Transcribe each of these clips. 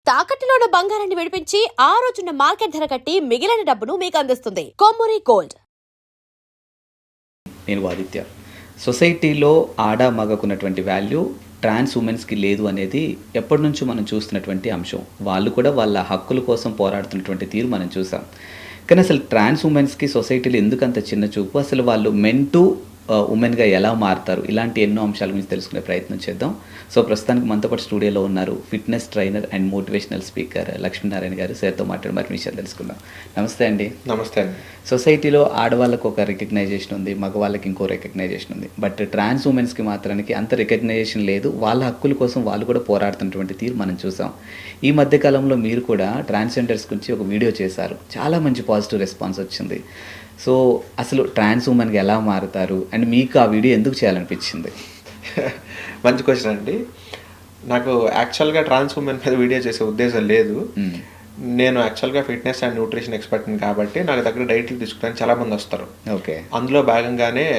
తాకట్టులో ఉన్న బంగారాన్ని విడిపించి ఆ రోజున్న మార్కెట్ ధర కట్టి మిగిలిన డబ్బును మీకు అందిస్తుంది కొమ్మూరి గోల్డ్. నేను ఆదిత్య. సొసైటీలో ఆడ మగకున్నటువంటి వాల్యూ ట్రాన్స్ ఉమెన్స్కి లేదు అనేది ఎప్పటి నుంచో మనం చూస్తున్నటువంటి అంశం. వాళ్ళు కూడా వాళ్ళ హక్కుల కోసం పోరాడుతున్నటువంటి తీరు మనం చూసాం. కానీ అసలు ట్రాన్స్ ఉమెన్స్కి సొసైటీలో ఎందుకంత చిన్న చూపు, అసలు వాళ్ళు మెన్ టు ఉమెన్గా ఎలా మారుతారు, ఇలాంటి ఎన్నో అంశాల గురించి తెలుసుకునే ప్రయత్నం చేద్దాం. సో ప్రస్తుతానికి మనతో పాటు స్టూడియోలో ఉన్నారు fitness trainer and motivational speaker Lakshminarayana గారు. సార్తో మాట్లాడి మరి విషయాలు తెలుసుకుందాం. నమస్తే అండి. నమస్తే అండి. సొసైటీలో ఆడవాళ్ళకు ఒక రికగ్నైజేషన్ ఉంది, మగవాళ్ళకి ఇంకో రికగ్నైజేషన్ ఉంది. బట్ ట్రాన్స్ ఉమెన్స్కి మాత్రానికి అంత రికగ్నైజేషన్ లేదు. వాళ్ళ హక్కుల కోసం వాళ్ళు కూడా పోరాడుతున్నటువంటి తీరు మనం చూసాం. ఈ మధ్యకాలంలో మీరు కూడా ట్రాన్స్జెండర్స్ గురించి ఒక వీడియో చేశారు. చాలా మంచి పాజిటివ్ రెస్పాన్స్ వచ్చింది. సో అసలు ట్రాన్స్ ఉమెన్గా ఎలా మారుతారు అండ్ మీకు ఆ వీడియో ఎందుకు చేయాలనిపించింది? మంచి క్వశ్చన్ అండి. నాకు యాక్చువల్గా ట్రాన్స్ ఉమెన్ మీద వీడియో చేసే ఉద్దేశం లేదు. నేను యాక్చువల్గా ఫిట్నెస్ అండ్ న్యూట్రిషన్ ఎక్స్పర్ట్ని కాబట్టి నాకు దగ్గర డైట్లు తీసుకోవడానికి చాలామంది వస్తారు. ఓకే. అందులో భాగంగానే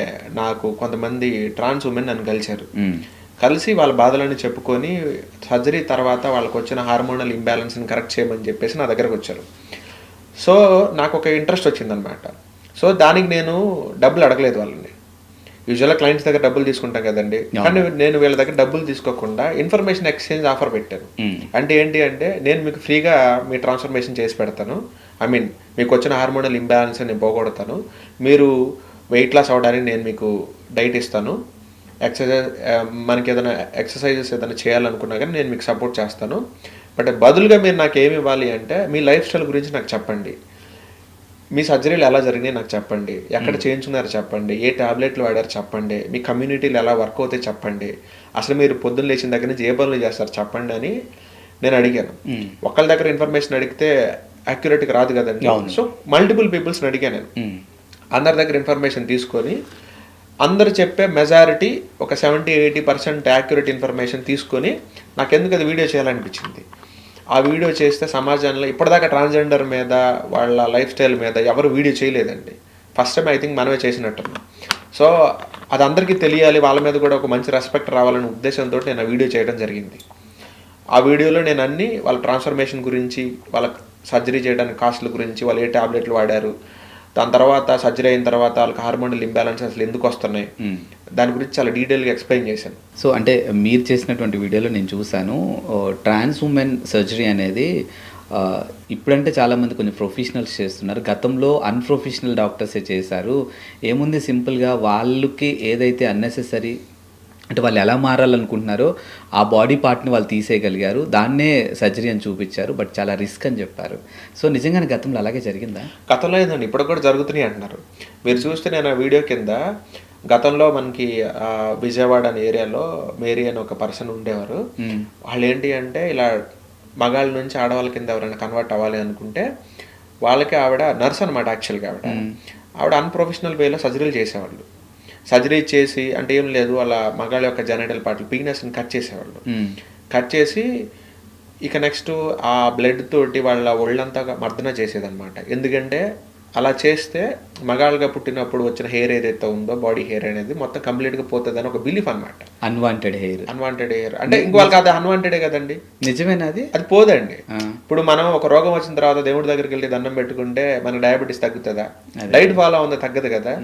నాకు కొంతమంది ట్రాన్స్ ఉమెన్ నన్ను కలిసి వాళ్ళ బాధలన్నీ చెప్పుకొని సర్జరీ తర్వాత వాళ్ళకి వచ్చిన హార్మోనల్ ఇంబ్యాలెన్స్ని కరెక్ట్ చేయమని చెప్పేసి నా దగ్గరకు వచ్చారు. సో నాకు ఒక ఇంట్రెస్ట్ వచ్చిందనమాట. సో దానికి నేను డబ్బులు అడగలేదు వాళ్ళని. యూజువల్గా క్లయింట్స్ దగ్గర డబ్బులు తీసుకుంటాం కదండి, కానీ నేను వీళ్ళ దగ్గర డబ్బులు తీసుకోకుండా ఇన్ఫర్మేషన్ ఎక్స్చేంజ్ ఆఫర్ పెట్టాను. అంటే ఏంటి అంటే, నేను మీకు ఫ్రీగా మీ ట్రాన్స్ఫర్మేషన్ చేసి పెడతాను. మీకు వచ్చిన హార్మోనల్ ఇంబ్యాలెన్స్ నేను పోగొడతాను. మీరు వెయిట్ లాస్ అవ్వడానికి నేను మీకు డైట్ ఇస్తాను. మనకి ఏదైనా ఎక్సర్సైజెస్ ఏదైనా చేయాలనుకున్నా కానీ నేను మీకు సపోర్ట్ చేస్తాను. బట్ బదులుగా మీరు నాకు ఏమి ఇవ్వాలి అంటే, మీ లైఫ్ స్టైల్ గురించి నాకు చెప్పండి. మీ సర్జరీలు ఎలా జరిగినాయి నాకు చెప్పండి. ఎక్కడ చేయించుకున్నారో చెప్పండి. ఏ టాబ్లెట్లు వాడారు చెప్పండి. మీ కమ్యూనిటీలు ఎలా వర్క్ అవుతాయి చెప్పండి. అసలు మీరు పొద్దున్న లేచిన దగ్గర నుంచి ఏ పనులు చేస్తారు చెప్పండి అని నేను అడిగాను. ఒకళ్ళ దగ్గర ఇన్ఫర్మేషన్ అడిగితే యాక్యురేట్గా రాదు కదండి. సో మల్టిపుల్ పీపుల్స్ని అడిగాను నేను. అందరి దగ్గర ఇన్ఫర్మేషన్ తీసుకొని అందరు చెప్పే మెజారిటీ ఒక 70-80% యాక్యురేట్ ఇన్ఫర్మేషన్ తీసుకొని నాకు ఎందుకు అది వీడియో చేయాలనిపించింది. ఆ వీడియో చేస్తే సమాజంలో ఇప్పటిదాకా ట్రాన్స్జెండర్ మీద వాళ్ళ లైఫ్ స్టైల్ మీద ఎవరు వీడియో చేయలేదండి. ఫస్ట్ టైం ఐ థింక్ మనమే చేసినట్టున్నాం. సో అది అందరికీ తెలియాలి, వాళ్ళ మీద కూడా ఒక మంచి రెస్పెక్ట్ రావాలనే ఉద్దేశంతో నేను ఆ వీడియో చేయడం జరిగింది. ఆ వీడియోలో నేను అన్ని వాళ్ళ ట్రాన్స్ఫర్మేషన్ గురించి, వాళ్ళ సర్జరీ చేయడానికి కాస్ట్ల గురించి, వాళ్ళు ఏ టాబ్లెట్లు వాడారు, దాని తర్వాత సర్జరీ అయిన తర్వాత వాళ్ళకి హార్మోనల్ ఇంబ్యాలెన్స్ అసలు ఎందుకు వస్తున్నాయి, దాని గురించి చాలా డీటెయిల్గా ఎక్స్ప్లెయిన్ చేశాను. సో అంటే మీరు చేసినటువంటి వీడియోలో నేను చూశాను, ట్రాన్స్ ఉమెన్ సర్జరీ అనేది ఇప్పుడంటే చాలామంది కొంచెం ప్రొఫెషనల్స్ చేస్తున్నారు. గతంలో అన్ప్రొఫెషనల్ డాక్టర్సే చేశారు. ఏముంది, సింపుల్గా వాళ్ళకి ఏదైతే అన్నెసెసరీ అంటే వాళ్ళు ఎలా మారాలనుకుంటున్నారో ఆ బాడీ పార్ట్ని వాళ్ళు తీసేయగలిగారు. దాన్నే సర్జరీ అని చూపించారు. బట్ చాలా రిస్క్ అని చెప్పారు. సో నిజంగానే గతంలో అలాగే జరిగిందా? గతంలో ఏంటండి, ఇప్పుడు కూడా జరుగుతున్నాయి అంటున్నారు. మీరు చూస్తే నేను ఆ వీడియో కింద గతంలో మనకి విజయవాడ అనే ఏరియాలో మేరీ అని ఒక పర్సన్ ఉండేవారు. వాళ్ళు ఏంటి అంటే, ఇలా మగాళ్ళ నుంచి ఆడవాళ్ళ కింద ఎవరైనా కన్వర్ట్ అవ్వాలి అనుకుంటే వాళ్ళకి ఆవిడ నర్స్ అనమాట. యాక్చువల్గా ఆవిడ అన్ప్రొఫెషనల్ వేలో సర్జరీలు చేసేవాళ్ళు. సర్జరీ చేసి అంటే ఏం లేదు, వాళ్ళ మగాళ్ళ యొక్క జెనైటల్ పార్ట్లు పీనస్ని కట్ చేసేవాళ్ళు. కట్ చేసి ఇక నెక్స్ట్ ఆ బ్లడ్ తోటి వాళ్ళ ఒళ్ళంతా మర్దన చేసేదన్నమాట. ఎందుకంటే అలా చేస్తే మగాళ్ళగా పుట్టినప్పుడు వచ్చిన హెయిర్ ఏదైతే ఉందో, బాడీ హెయిర్ అనేది మొత్తం కంప్లీట్గా పోతుంది అని ఒక బిలీఫ్ అనమాట. అన్వాంటెడ్ హెయిర్ అంటే ఇంకో వాళ్ళకి అది అన్వాంటెడే కదండి. నిజమేనా? అది పోదండి. ఇప్పుడు మనం ఒక రోగం వచ్చిన తర్వాత దేవుడి దగ్గరికి వెళ్ళి దండం పెట్టుకుంటే మనకి డయాబెటీస్ తగ్గుతుందా? డైట్ ఫాలో ఉందా? తగ్గదు కదా.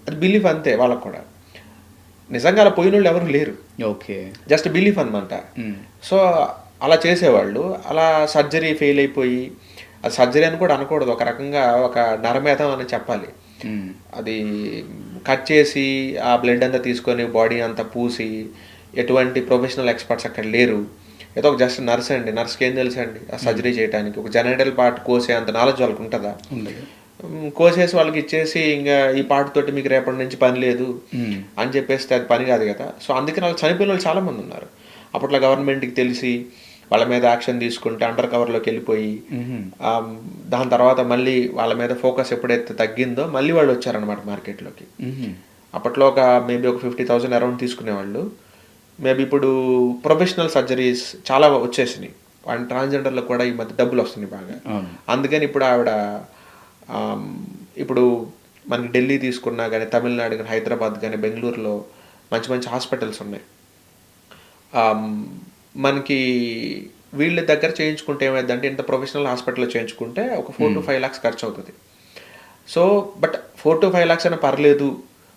అది బిలీఫ్ అంతే వాళ్ళకు కూడా. నిజంగా అలా పోయిన వాళ్ళు ఎవరు లేరు. ఓకే, జస్ట్ బిలీఫ్ అనమాట. సో అలా చేసేవాళ్ళు. అలా సర్జరీ ఫెయిల్ అయిపోయి, అది సర్జరీ అని కూడా అనకూడదు, ఒక రకంగా ఒక నరమేధం అని చెప్పాలి. అది కట్ చేసి ఆ బ్లడ్ అంతా తీసుకొని బాడీ అంతా పూసి, ఎటువంటి ప్రొఫెషనల్ ఎక్స్పర్ట్స్ అక్కడ లేరు. ఏదో ఒక జస్ట్ నర్స్ అండి. నర్స్కి ఏం తెలుసు అండి ఆ సర్జరీ చేయడానికి? ఒక జెనైటల్ పార్ట్ కోసే అంత నాలెడ్జ్ వాళ్ళకి ఉంటుందా? కోసేసి వాళ్ళకి ఇచ్చేసి ఇంకా ఈ పార్ట్ తోటి మీకు రేపటి నుంచి పని లేదు అని చెప్పేస్తే అది పని కాదు కదా. సో అందుకని వాళ్ళు చనిపోయిన వాళ్ళు చాలామంది ఉన్నారు. అప్పట్లో గవర్నమెంట్కి తెలిసి వాళ్ళ మీద యాక్షన్ తీసుకుంటే అండర్ కవర్లోకి వెళ్ళిపోయి, దాని తర్వాత మళ్ళీ వాళ్ళ మీద ఫోకస్ ఎప్పుడైతే తగ్గిందో మళ్ళీ వాళ్ళు వచ్చారనమాట మార్కెట్లోకి. అప్పట్లో మేబీ ఒక 50,000 అరౌండ్ తీసుకునేవాళ్ళు. మేబీ ఇప్పుడు ప్రొఫెషనల్ సర్జరీస్ చాలా వచ్చేసినాయి. అండ్ ట్రాన్స్జెండర్లకు కూడా ఈ మధ్య డబ్బులు వస్తున్నాయి బాగా. అందుకని ఇప్పుడు ఆవిడ ఇప్పుడు మనకి ఢిల్లీ తీసుకున్నా కానీ, తమిళనాడు కానీ, హైదరాబాద్ కానీ, బెంగళూరులో మంచి మంచి హాస్పిటల్స్ ఉన్నాయి. మనకి వీళ్ళ దగ్గర చేయించుకుంటే ఏమైందంటే ఇంత ప్రొఫెషనల్ హాస్పిటల్లో చేయించుకుంటే ఒక 4 to 5 lakhs ఖర్చు అవుతుంది. సో బట్ 4 to 5 lakhs అయినా పర్లేదు,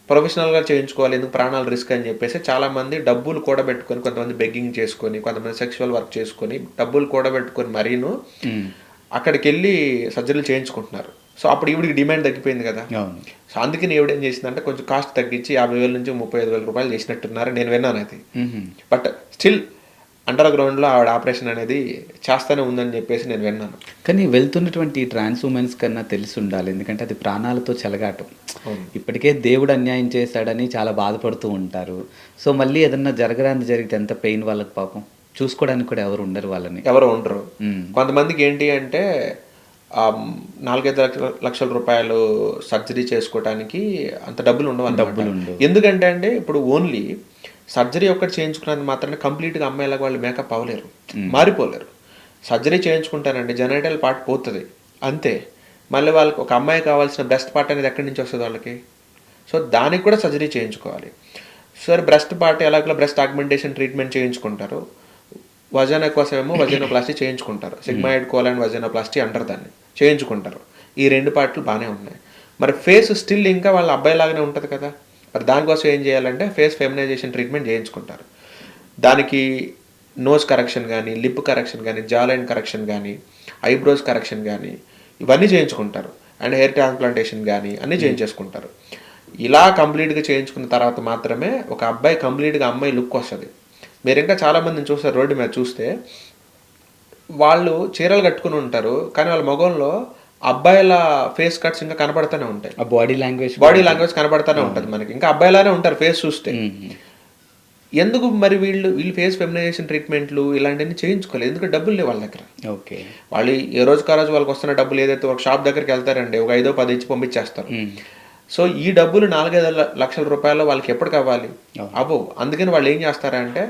ప్రొఫెషనల్గా చేయించుకోవాలి, ఎందుకు ప్రాణాలు రిస్క్ అని చెప్పేసి చాలామంది డబ్బులు కూడబెట్టుకొని, కొంతమంది బెగ్గింగ్ చేసుకొని, కొంతమంది సెక్షువల్ వర్క్ చేసుకొని డబ్బులు కూడబెట్టుకొని మరీను అక్కడికి వెళ్ళి సర్జరీలు చేయించుకుంటున్నారు. సో అప్పుడు ఈవిడికి డిమాండ్ తగ్గిపోయింది కదా. సో అందుకని ఈవిడ ఏం చేసిందంటే కొంచెం కాస్ట్ తగ్గించి 50,000 నుంచి 35,000 రూపాయలు చేసినట్టున్నారు, నేను విన్నాను అది. బట్ స్టిల్ అండర్ గ్రౌండ్లో ఆవిడ ఆపరేషన్ అనేది చేస్తూనే ఉందని చెప్పేసి నేను విన్నాను. కానీ వెళ్తున్నటువంటి ట్రాన్స్ ఉమెన్స్ కన్నా తెలిసి ఉండాలి, ఎందుకంటే అది ప్రాణాలతో చెలగాటం. ఇప్పటికే దేవుడు అన్యాయం చేశాడని చాలా బాధపడుతూ ఉంటారు. సో మళ్ళీ ఏదన్నా జరగడానికి జరిగితే ఎంత పెయిన్ వాళ్ళకి, పాపం చూసుకోవడానికి కూడా ఎవరు ఉండరు, వాళ్ళని ఎవరు ఉండరు. కొంతమందికి ఏంటి అంటే 4-5 లక్షల రూపాయలు సర్జరీ చేసుకోవడానికి అంత డబ్బులు ఉండవు. ఎందుకంటే అంటే ఇప్పుడు ఓన్లీ సర్జరీ ఒక్కటి చేయించుకున్నది మాత్రమే కంప్లీట్గా అమ్మాయిలకు వాళ్ళు మేకప్ అవ్వలేరు, మారిపోలేరు. సర్జరీ చేయించుకుంటారండి, జెనైటల్ పార్ట్ పోతుంది అంతే. మళ్ళీ వాళ్ళకి ఒక అమ్మాయి కావాల్సిన బ్రెస్ట్ పార్ట్ అనేది ఎక్కడి నుంచి వస్తుంది వాళ్ళకి? సో దానికి కూడా సర్జరీ చేయించుకోవాలి. సరే బ్రెస్ట్ పార్ట్ ఎలాగో బ్రెస్ట్ ఆగ్మెంటేషన్ ట్రీట్మెంట్ చేయించుకుంటారు, వజన కోసమేమో వజనోప్లాస్టీ చేయించుకుంటారు, సిగ్మాయిడ్ కోలన్ వజనోప్లాస్టీ అంటారు, దాన్ని చేయించుకుంటారు. ఈ 2 పార్ట్లు బాగానే ఉన్నాయి. మరి ఫేస్ స్టిల్ ఇంకా వాళ్ళ అబ్బాయి లాగానే ఉంటుంది కదా. మరి దానికోసం ఏం చేయాలంటే ఫేస్ ఫెమినైజేషన్ ట్రీట్మెంట్ చేయించుకుంటారు. దానికి నోస్ కరెక్షన్ కానీ, లిప్ కరెక్షన్ కానీ, జా లైన్ కరెక్షన్ కానీ, ఐబ్రోస్ కరెక్షన్ కానీ ఇవన్నీ చేయించుకుంటారు. అండ్ హెయిర్ ట్రాన్స్ప్లాంటేషన్ కానీ అన్నీ చేయించేసుకుంటారు. ఇలా కంప్లీట్గా చేయించుకున్న తర్వాత మాత్రమే ఒక అబ్బాయి కంప్లీట్గా అమ్మాయి లుక్ వస్తుంది. మీరు ఇంకా చాలామందిని చూస్తారు, రోడ్డు మీద చూస్తే వాళ్ళు చీరలు కట్టుకుని ఉంటారు, కానీ వాళ్ళ మొగంలో అబ్బాయిల ఫేస్ కట్స్ ఇంకా కనపడుతూనే ఉంటాయి. బాడీ లాంగ్వేజ్ కనపడుతూనే ఉంటుంది మనకి, ఇంకా అబ్బాయిలానే ఉంటారు ఫేస్ చూస్తే. ఎందుకు మరి వీళ్ళు ఫేస్ ఫెమినైజేషన్ ట్రీట్మెంట్లు ఇలాంటివన్నీ చేయించుకోలేదు, ఎందుకంటే డబ్బులు లేవు వాళ్ళ దగ్గర. ఓకే, వాళ్ళు ఏ రోజుకి ఆ రోజు వాళ్ళకి వస్తున్న డబ్బులు ఏదైతే ఒక షాప్ దగ్గరికి వెళ్తారండి, ఒక 5-10 ఇచ్చి పంపించేస్తారు. సో ఈ డబ్బులు 4-5 లక్షల రూపాయలు వాళ్ళకి ఎప్పుడు కావాలి? అవ్వవు. అందుకని వాళ్ళు ఏం చేస్తారంటే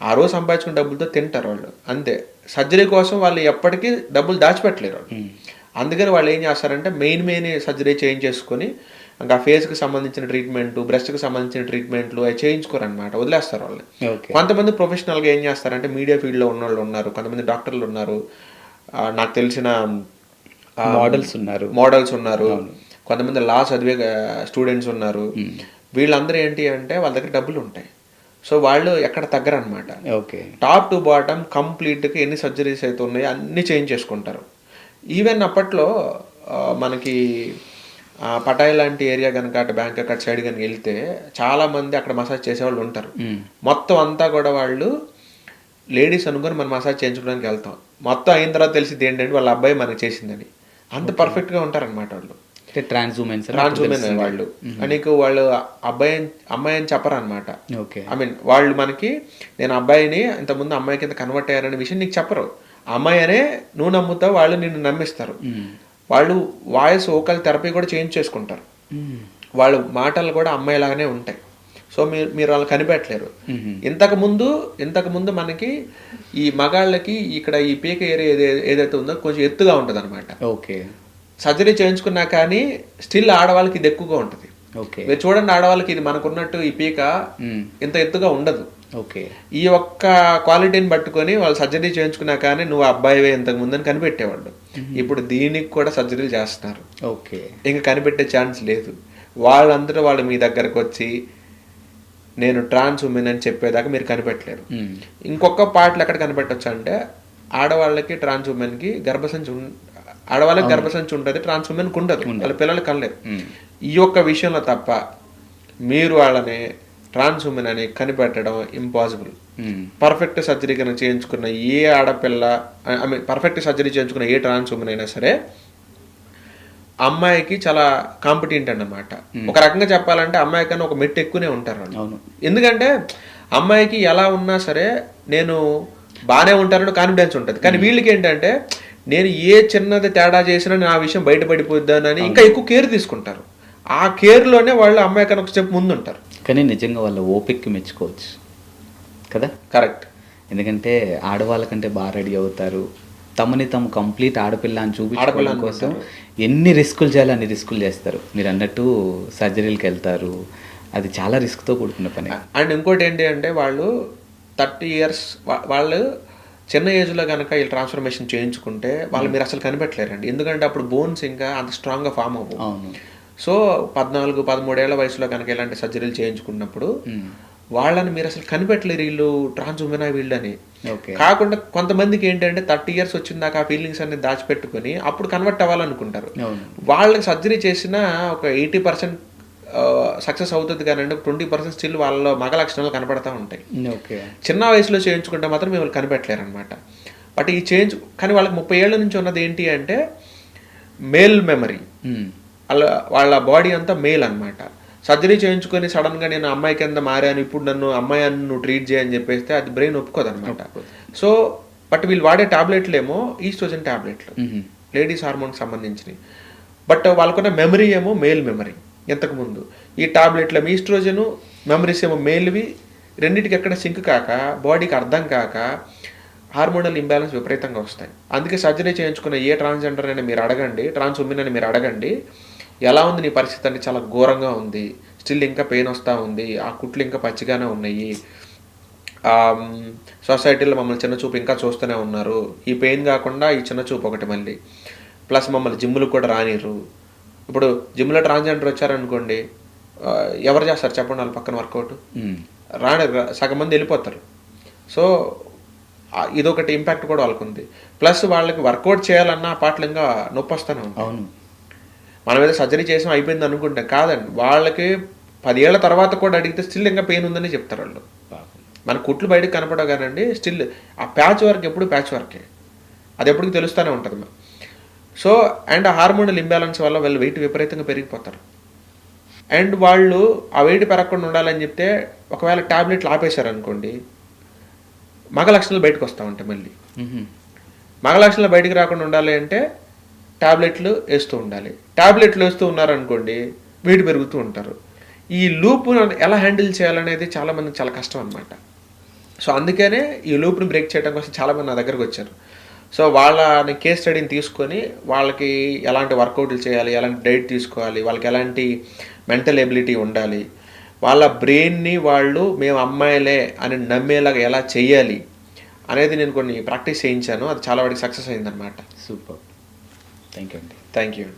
ఆ రోజు సంపాదించుకున్న డబ్బులతో తింటారు వాళ్ళు, అంతే. సర్జరీ కోసం వాళ్ళు ఎప్పటికీ డబ్బులు దాచిపెట్టలేరు వాళ్ళు. అందుకని వాళ్ళు ఏం చేస్తారంటే మెయిన్ సర్జరీ చేయించేసుకొని ఇంకా ఫేస్కి సంబంధించిన ట్రీట్మెంట్, బ్రెస్ట్కి సంబంధించిన ట్రీట్మెంట్లు అవి చేయించుకోరు అనమాట, వదిలేస్తారు వాళ్ళని. కొంతమంది ప్రొఫెషనల్గా ఏం చేస్తారంటే మీడియా ఫీల్డ్లో ఉన్న వాళ్ళు ఉన్నారు, కొంతమంది డాక్టర్లు ఉన్నారు, నాకు తెలిసిన మోడల్స్ ఉన్నారు, కొంతమంది లా చదివే స్టూడెంట్స్ ఉన్నారు. వీళ్ళందరూ ఏంటి అంటే వాళ్ళ దగ్గర డబ్బులు ఉంటాయి, సో వాళ్ళు ఎక్కడ తగ్గరు అనమాట. టాప్ టు బాటమ్ కంప్లీట్గా ఎన్ని సర్జరీస్ అయితే ఉన్నాయో అన్నీ చేయించేసుకుంటారు. ఈవెన్ అప్పట్లో మనకి పటాయి లాంటి ఏరియా కనుక అటు బ్యాంకాక్ అటు సైడ్ కనుక వెళ్తే చాలామంది అక్కడ మసాజ్ చేసేవాళ్ళు ఉంటారు. మొత్తం అంతా కూడా వాళ్ళు లేడీస్ అనుకొని మనం మసాజ్ చేయించుకోవడానికి వెళ్తాం. మొత్తం అయిన తర్వాత తెలిసింది ఏంటంటే వాళ్ళ అబ్బాయి మనకి చేసిందని. అంత పర్ఫెక్ట్గా ఉంటారనమాట వాళ్ళు. ట్రాన్స్ ఉమెన్ వాళ్ళు నీకు వాళ్ళు అమ్మాయి అని చెప్పరు అనమాట. ఐ మీన్ వాళ్ళు మనకి నేను అబ్బాయిని ఇంతకుముందు అమ్మాయి కింద కన్వర్ట్ అయ్యారనే విషయం నీకు చెప్పరు. అమ్మాయి అనే నువ్వు నమ్ముతావు, వాళ్ళు నిన్ను నమ్మిస్తారు. వాళ్ళు వాయిస్ వోకల్ థెరపీ కూడా చేంజ్ చేసుకుంటారు, వాళ్ళ మాటలు కూడా అమ్మాయిలాగానే ఉంటాయి. సో మీరు వాళ్ళు కనిపెట్టలేరు. ఇంతకు ముందు మనకి ఈ మగాళ్ళకి ఇక్కడ ఈ పీక ఏరియా ఏదైతే ఉందో కొంచెం ఎత్తుగా ఉంటుంది అనమాట. సర్జరీ చేయించుకున్నా కానీ స్టిల్ ఆడవాళ్ళకి ఇది ఎక్కువగా ఉంటుంది. మీరు చూడండి, ఆడవాళ్ళకి ఇది మనకున్నట్టు ఈ పీక ఇంత ఎత్తుగా ఉండదు. ఈ ఒక్క క్వాలిటీని పట్టుకొని వాళ్ళు సర్జరీ చేయించుకున్నా కానీ నువ్వు అబ్బాయివే ఇంతకు ముందని కనిపెట్టేవాళ్ళు. ఇప్పుడు దీనికి కూడా సర్జరీలు చేస్తున్నారు, ఇంకా కనిపెట్టే ఛాన్స్ లేదు. వాళ్ళందరూ వాళ్ళు మీ దగ్గరకు వచ్చి నేను ట్రాన్స్ ఉమెన్ అని చెప్పేదాకా మీరు కనిపెట్టలేరు. ఇంకొక పాటలు ఎక్కడ కనిపెట్టచ్చు అంటే ఆడవాళ్ళకి ట్రాన్స్ ఉమెన్కి ఆడవాళ్ళకి గర్భసంచి ఉంటుంది, ట్రాన్స్ ఉమెన్కి ఉండదు, వాళ్ళ పిల్లలకి కనలేరు. ఈ ఒక్క విషయంలో తప్ప మీరు వాళ్ళని ట్రాన్స్ ఉమెన్ అని కనిపెట్టడం ఇంపాసిబుల్. పర్ఫెక్ట్ సర్జరీ కనుక చేయించుకున్న ఏ ఆడపిల్ల, ఐ మీన్ పర్ఫెక్ట్ సర్జరీ చేయించుకున్న ఏ ట్రాన్స్ ఉమెన్ అయినా సరే అమ్మాయికి చాలా కాంపిటెంట్ అన్నమాట. ఒక రకంగా చెప్పాలంటే అమ్మాయి కన్నా ఒక మెట్టు ఎక్కువనే ఉంటారు వాళ్ళు. ఎందుకంటే అమ్మాయికి ఎలా ఉన్నా సరే నేను బాగానే ఉంటానని కాన్ఫిడెన్స్ ఉంటుంది, కానీ వీళ్ళకి ఏంటంటే నేను ఏ చిన్నది తేడా చేసినా నా విషయం బయటపడిపోద్దానని ఇంకా ఎక్కువ కేర్ తీసుకుంటారు. ఆ కేర్లోనే వాళ్ళు అమ్మాయి కన్నా ఒక స్టెప్ ముందు ఉంటారు. కానీ నిజంగా వాళ్ళ ఓపిక్కి మెచ్చుకోవచ్చు కదా. కరెక్ట్. ఎందుకంటే ఆడవాళ్ళకంటే బాగా రెడీ అవుతారు, తమని తాము కంప్లీట్ ఆడపిల్ల అని చూపించుకోవడం కోసం ఎన్ని రిస్కులు చేయాలో అన్ని రిస్కులు చేస్తారు. మీరు అన్నట్టు సర్జరీలకు వెళ్తారు, అది చాలా రిస్క్తో కూడుకున్న పని. అండ్ ఇంకోటి ఏంటి అంటే వాళ్ళు 30 years వాళ్ళు చిన్న ఏజ్లో కనుక ఈ ట్రాన్స్ఫర్మేషన్ చేయించుకుంటే వాళ్ళు మీరు అసలు కనిపెట్టలేరండి. ఎందుకంటే అప్పుడు బోన్స్ ఇంకా అంత స్ట్రాంగ్గా ఫామ్ అవ్వవు. అవును. సో 14-13 ఏళ్ల వయసులో కనుక ఇలాంటి సర్జరీలు చేయించుకున్నప్పుడు వాళ్ళని మీరు అసలు కనిపెట్టలేరు, వీళ్ళు ట్రాన్స్ ఉమెనా వీళ్ళని. ఓకే. కాకుండా కొంతమందికి ఏంటంటే 30 years వచ్చిన దాకా ఆ ఫీలింగ్స్ అన్ని దాచిపెట్టుకొని అప్పుడు కన్వర్ట్ అవ్వాలనుకుంటారు. అవును. వాళ్ళకి సర్జరీ చేసిన ఒక 80% సక్సెస్ అవుతుంది కానీ 20% స్టిల్ వాళ్ళలో మగ లక్షణాలు కనపడతా ఉంటాయి. ఓకే. చిన్న వయసులో చేయించుకుంటే మాత్రం మిమ్మల్ని కనిపెట్టలేరు అనమాట. బట్ ఈ కానీ వాళ్ళకి 30 ఏళ్ల నుంచి ఉన్నది ఏంటి అంటే మేల్ మెమరీ. వాళ్ళ బాడీ అంతా మేల్ అనమాట. సర్జరీ చేయించుకొని సడన్గా నేను అమ్మాయి కింద మారాను, ఇప్పుడు నన్ను అమ్మాయి అని నువ్వు ట్రీట్ చేయని చెప్పేస్తే అది బ్రెయిన్ ఒప్పుకోదనమాట. సో బట్ వీళ్ళు వాడే టాబ్లెట్లు ఏమో ఈస్ట్రోజన్ టాబ్లెట్లు, లేడీస్ హార్మోన్కి సంబంధించినవి. బట్ వాళ్ళకున్న మెమరీ ఏమో మేల్ మెమరీ ఇంతకుముందు. ఈ టాబ్లెట్ల ఈస్ట్రోజను మెమరీస్ ఏమో మేల్వి, రెండింటికి ఎక్కడ సింక్ కాక బాడీకి అర్థం కాక హార్మోనల్ ఇంబ్యాలెన్స్ విపరీతంగా వస్తాయి. అందుకే సర్జరీ చేయించుకున్న ఏ ట్రాన్స్జెండర్ అయినా మీరు అడగండి, ట్రాన్స్ ఉమెన్ అని మీరు అడగండి, ఎలా ఉంది నీ పరిస్థితి అంటే చాలా ఘోరంగా ఉంది, స్టిల్ ఇంకా పెయిన్ వస్తూ ఉంది, ఆ కుట్లు ఇంకా పచ్చిగానే ఉన్నాయి, సొసైటీలో మమ్మల్ని చిన్న చూపు ఇంకా చూస్తూనే ఉన్నారు, ఈ పెయిన్ కాకుండా ఈ చిన్న చూపు ఒకటి మళ్ళీ ప్లస్ మమ్మల్ని జిమ్లకు కూడా రానిరు. ఇప్పుడు జిమ్లో ట్రాన్స్జెండర్ వచ్చారనుకోండి, ఎవరు చేస్తారు చెప్పండి వాళ్ళ పక్కన వర్కౌట్? సగం మంది వెళ్ళిపోతారు. సో ఇదొకటి ఇంపాక్ట్ కూడా వాళ్ళకు ఉంది. ప్లస్ వాళ్ళకి వర్కౌట్ చేయాలన్నా ఆ పాటలు ఇంకా నొప్పి వస్తూనే ఉంటాయి. అవును. మనం ఏదో సర్జరీ చేసాం అయిపోయింది అనుకుంటాం, కాదండి. వాళ్ళకి 10 ఏళ్ల తర్వాత కూడా అడిగితే స్టిల్ ఇంకా పెయిన్ ఉందని చెప్తారు వాళ్ళు. మన కుట్లు బయటకు కనపడవు కానండి, స్టిల్ ఆ ప్యాచ్ వర్క్ ఎప్పుడు ప్యాచ్ వర్కే, అది ఎప్పటికి తెలుస్తూనే ఉంటుంది. సో అండ్ ఆ హార్మోనల్ ఇంబ్యాలెన్స్ వల్ల వాళ్ళు వెయిట్ విపరీతంగా పెరిగిపోతారు. అండ్ వాళ్ళు ఆ వెయిట్ పెరగకుండా ఉండాలని చెప్తే ఒకవేళ ట్యాబ్లెట్లు ఆపేశారనుకోండి, మగ లక్షణాలు బయటకు వస్తూ ఉంటాయి. మళ్ళీ మగ లక్షణాలు బయటకు రాకుండా ఉండాలి అంటే ట్యాబ్లెట్లు వేస్తూ ఉండాలి. ట్యాబ్లెట్లు వేస్తూ ఉన్నారనుకోండి వెయిట్ పెరుగుతూ ఉంటారు. ఈ లూప్ను ఎలా హ్యాండిల్ చేయాలనేది చాలామందికి చాలా కష్టం అనమాట. సో అందుకనే ఈ లూప్ని బ్రేక్ చేయడం కోసం చాలామంది నా దగ్గరకు వచ్చారు. సో వాళ్ళని కేస్ స్టడీని తీసుకొని వాళ్ళకి ఎలాంటి వర్కౌట్లు చేయాలి, ఎలాంటి డైట్ తీసుకోవాలి, వాళ్ళకి ఎలాంటి మెంటల్ ఎబిలిటీ ఉండాలి, వాళ్ళ బ్రెయిన్ని వాళ్ళు మేము అమ్మాయిలే అని నమ్మేలాగా ఎలా చెయ్యాలి అనేది నేను కొన్ని ప్రాక్టీస్ చేయించాను. అది చాలా వాడికి సక్సెస్ అయిందనమాట. సూపర్. థ్యాంక్ యూ అండి. Thank you.